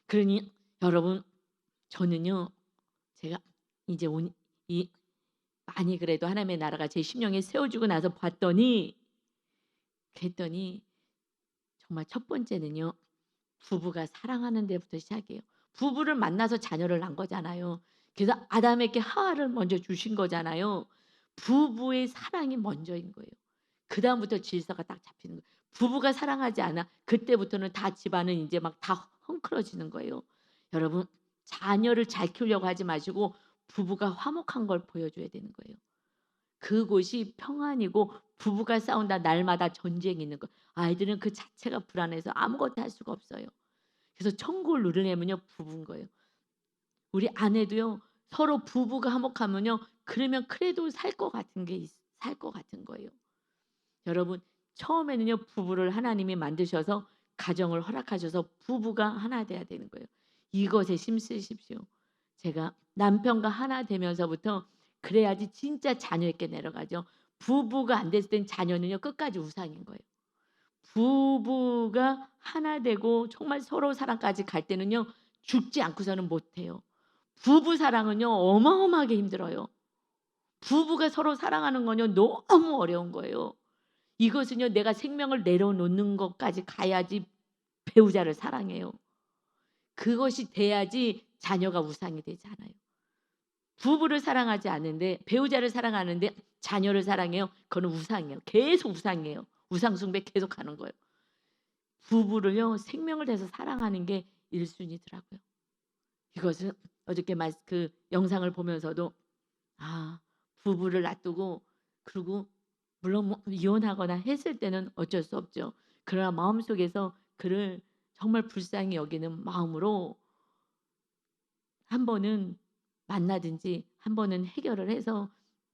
그러니 여러분 저는요. 제가 이제 이 많이 그래도 하나님의 나라가 제 심령에 세워지고 나서 그랬더니 정말 첫 번째는요. 부부가 사랑하는 데부터 시작이에요. 부부를 만나서 자녀를 낳은 거잖아요. 그래서 아담에게 하와를 먼저 주신 거잖아요. 부부의 사랑이 먼저인 거예요. 그다음부터 질서가 딱 잡히는 거예요. 부부가 사랑하지 않아 그때부터는 다 집안은 이제 막 다 헝클어지는 거예요. 여러분 자녀를 잘 키우려고 하지 마시고 부부가 화목한 걸 보여줘야 되는 거예요. 그곳이 평안이고 부부가 싸운다 날마다 전쟁이 있는 거. 아이들은 그 자체가 불안해서 아무것도 할 수가 없어요. 그래서 천국을 누리려면요 부부인 거예요. 우리 아내도요 서로 부부가 화목하면요 그러면 그래도 살 것 같은 거예요. 여러분 처음에는요 부부를 하나님이 만드셔서 가정을 허락하셔서 부부가 하나 돼야 되는 거예요. 이것에 힘쓰십시오. 제가 남편과 하나 되면서부터 그래야지 진짜 자녀에게 내려가죠. 부부가 안 됐을 땐 자녀는요 끝까지 우상인 거예요. 부부가 하나 되고 정말 서로 사랑까지 갈 때는요 죽지 않고서는 못 해요. 부부 사랑은요 어마어마하게 힘들어요. 부부가 서로 사랑하는 건요 너무 어려운 거예요. 이것은요 내가 생명을 내려놓는 것까지 가야지 배우자를 사랑해요. 그것이 돼야지 자녀가 우상이 되지 않아요. 부부를 사랑하지 않는데 배우자를 사랑하는데 자녀를 사랑해요. 그거는 우상이에요. 계속 우상이에요. 우상 숭배 계속하는 거예요. 부부를요 생명을 다해서 사랑하는 게 1순위더라고요. 이것은 어저께 그 영상을 보면서도 아 부부를 놔두고 그리고 물론 뭐 이혼하거나 했을 때는 어쩔 수 없죠. 그러나 마음속에서 그를 정말 불쌍히 여기는 마음으로 한 번은 만나든지 한 번은 해결을 해서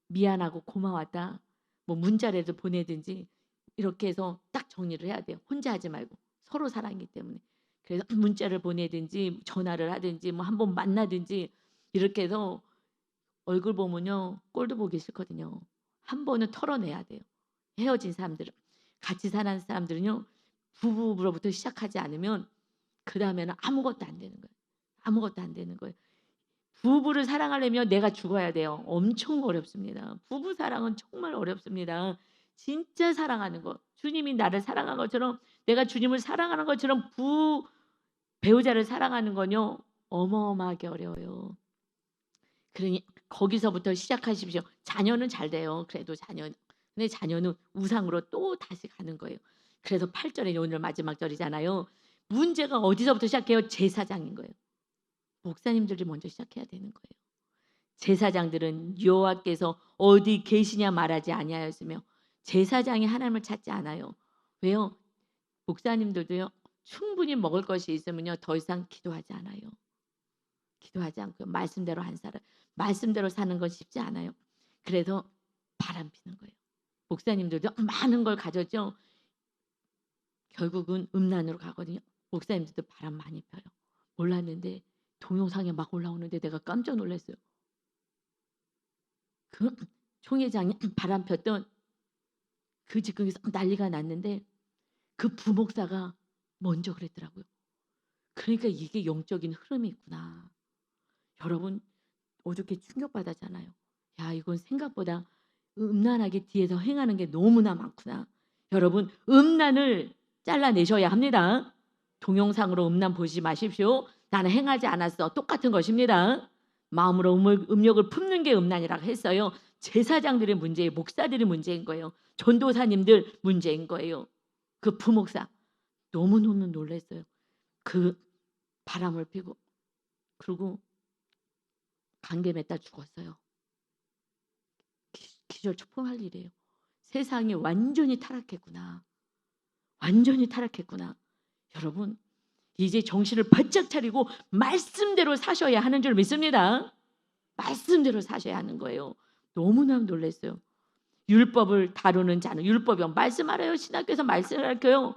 미안하고 고마웠다. 뭐 문자라도 보내든지 이렇게 해서 딱 정리를 해야 돼요. 혼자 하지 말고. 서로 사랑이기 때문에. 그래서 문자를 보내든지 전화를 하든지 뭐 한 번 만나든지 이렇게 해서 얼굴 보면요. 꼴도 보기 싫거든요. 한 번은 털어내야 돼요. 헤어진 사람들은. 같이 사는 사람들은요. 부부로부터 시작하지 않으면 그다음에는 아무것도 안 되는 거예요. 아무것도 안 되는 거예요. 부부를 사랑하려면 내가 죽어야 돼요. 엄청 어렵습니다. 부부 사랑은 정말 어렵습니다. 진짜 사랑하는 거. 주님이 나를 사랑한 것처럼 내가 주님을 사랑하는 것처럼 배우자를 사랑하는 건요. 어마어마하게 어려워요. 그러니 거기서부터 시작하십시오. 자녀는 잘 돼요. 그래도 자녀는. 근데 자녀는 우상으로 또 다시 가는 거예요. 그래서 8 절에 오늘 마지막 절이잖아요. 문제가 어디서부터 시작해요? 제사장인 거예요. 목사님들이 먼저 시작해야 되는 거예요. 제사장들은 여호와께서 어디 계시냐 말하지 아니하였으며 제사장이 하나님을 찾지 않아요. 왜요? 목사님들도요. 충분히 먹을 것이 있으면요. 더 이상 기도하지 않아요. 기도하지 않고요. 말씀대로 안 살아요. 말씀대로 사는 건 쉽지 않아요. 그래서 바람피는 거예요. 목사님들도 많은 걸 가졌죠. 결국은 음란으로 가거든요. 목사님들도 바람 많이 펴요. 몰랐는데 동영상에 막 올라오는데 내가 깜짝 놀랐어요. 그 총회장이 바람 폈던 그 즉흥에서 난리가 났는데 그 부목사가 먼저 그랬더라고요. 그러니까 이게 영적인 흐름이 있구나. 여러분 어저께 충격받았잖아요. 야 이건 생각보다 음란하게 뒤에서 행하는 게 너무나 많구나. 여러분 음란을 잘라내셔야 합니다. 동영상으로 음란 보지 마십시오. 나는 행하지 않았어. 똑같은 것입니다. 마음으로 음욕을 품는 게 음란이라고 했어요. 제사장들의 문제예요. 목사들의 문제인 거예요. 전도사님들 문제인 거예요. 그 부목사 너무너무 놀랐어요. 그 바람을 피고 그리고 감기에 맺다 죽었어요. 기절초풍할 일이에요. 세상이 완전히 타락했구나. 완전히 타락했구나. 여러분 이제 정신을 바짝 차리고 말씀대로 사셔야 하는 줄 믿습니다. 말씀대로 사셔야 하는 거예요. 너무나 놀랐어요. 율법을 다루는 자는 율법이요. 말씀 알아요. 신학교에서 말씀을 가르쳐요.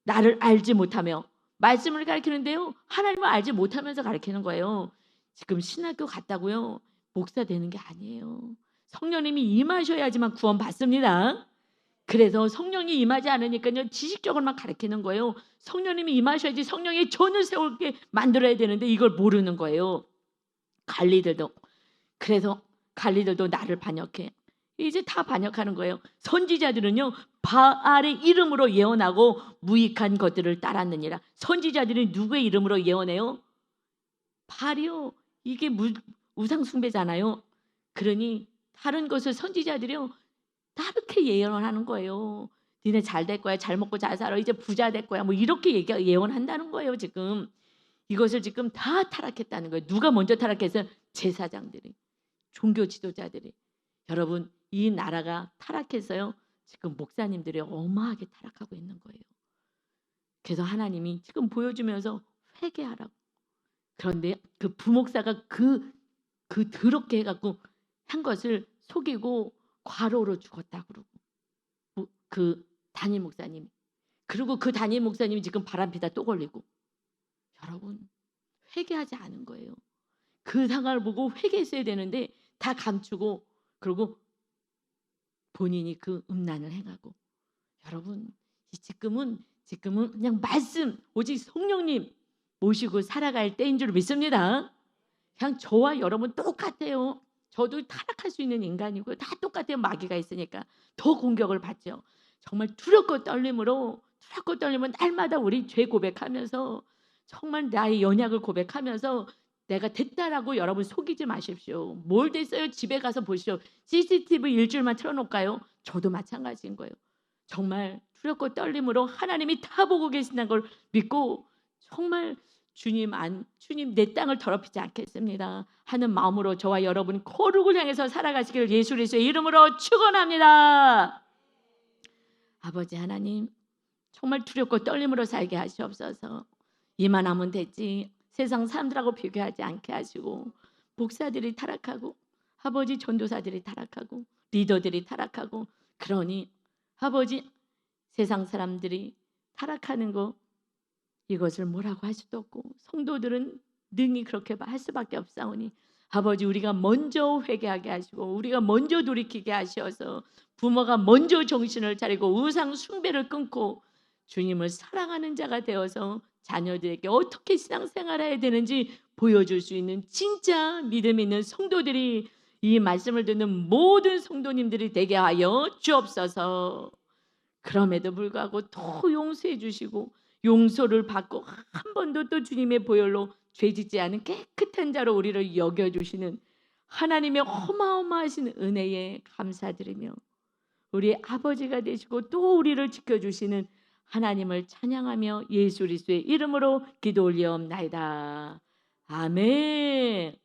나를 알지 못하며 말씀을 가르치는데요. 하나님을 알지 못하면서 가르치는 거예요. 지금 신학교 갔다고요. 목사 되는 게 아니에요. 성령님이 임하셔야지만 구원 받습니다. 그래서 성령이 임하지 않으니까요. 지식적으로만 가르치는 거예요. 성령님이 임하셔야지 성령의 전을 세우게 만들어야 되는데 이걸 모르는 거예요. 관리들도. 그래서 관리들도 나를 반역해. 이제 다 반역하는 거예요. 선지자들은요. 바알의 이름으로 예언하고 무익한 것들을 따랐느니라. 선지자들이 누구의 이름으로 예언해요? 바알이요. 이게 우상 숭배잖아요. 그러니 다른 것을 선지자들이요. 다르게 예언을 하는 거예요. 니네 잘 될 거야. 잘 먹고 잘 살아. 이제 부자 될 거야. 뭐 이렇게 예언한다는 거예요. 지금 이것을 지금 다 타락했다는 거예요. 누가 먼저 타락해서? 제사장들이, 종교 지도자들이. 여러분 이 나라가 타락해서요. 지금 목사님들이 어마하게 타락하고 있는 거예요. 그래서 하나님이 지금 보여주면서 회개하라고. 그런데 그 부목사가 그 더럽게 해갖고 한 것을 속이고 과로로 죽었다 그러고 그 담임 목사님. 그리고 그 담임 목사님이 지금 바람피다 또 걸리고. 여러분 회개하지 않은 거예요. 그 상황을 보고 회개했어야 되는데 다 감추고 그리고 본인이 그 음란을 행하고. 여러분 지금은 그냥 말씀 오직 성령님 모시고 살아갈 때인 줄 믿습니다. 그냥 저와 여러분 똑같아요. 저도 타락할 수 있는 인간이고요. 다 똑같아요. 마귀가 있으니까 더 공격을 받죠. 정말 두렵고 떨림으로 날마다 우리 죄 고백하면서 정말 나의 연약을 고백하면서 내가 됐다라고 여러분 속이지 마십시오. 뭘 됐어요? 집에 가서 보시오. CCTV 일주일만 틀어놓을까요? 저도 마찬가지인 거예요. 정말 두렵고 떨림으로 하나님이 다 보고 계신다는 걸 믿고 정말 주님 내 땅을 더럽히지 않겠습니다 하는 마음으로 저와 여러분 거룩을 향해서 살아가시기를 예수 그리스도의 이름으로 축원합니다. 아버지 하나님 정말 두렵고 떨림으로 살게 하시옵소서. 이만하면 됐지 세상 사람들하고 비교하지 않게 하시고 목사들이 타락하고 아버지 전도사들이 타락하고 리더들이 타락하고 그러니 아버지 세상 사람들이 타락하는 거 이것을 뭐라고 할 수도 없고 성도들은 능히 그렇게 할 수밖에 없사오니 아버지 우리가 먼저 회개하게 하시고 우리가 먼저 돌이키게 하셔서 부모가 먼저 정신을 차리고 우상 숭배를 끊고 주님을 사랑하는 자가 되어서 자녀들에게 어떻게 신앙생활해야 되는지 보여줄 수 있는 진짜 믿음 있는 성도들이 이 말씀을 듣는 모든 성도님들이 되게 하여 주옵소서. 그럼에도 불구하고 더 용서해 주시고 용서를 받고 한 번도 또 주님의 보혈로 죄짓지 않은 깨끗한 자로 우리를 여겨주시는 하나님의 어마어마하신 은혜에 감사드리며 우리 아버지가 되시고 또 우리를 지켜주시는 하나님을 찬양하며 예수 그리스도의 이름으로 기도 올리옵나이다. 아멘.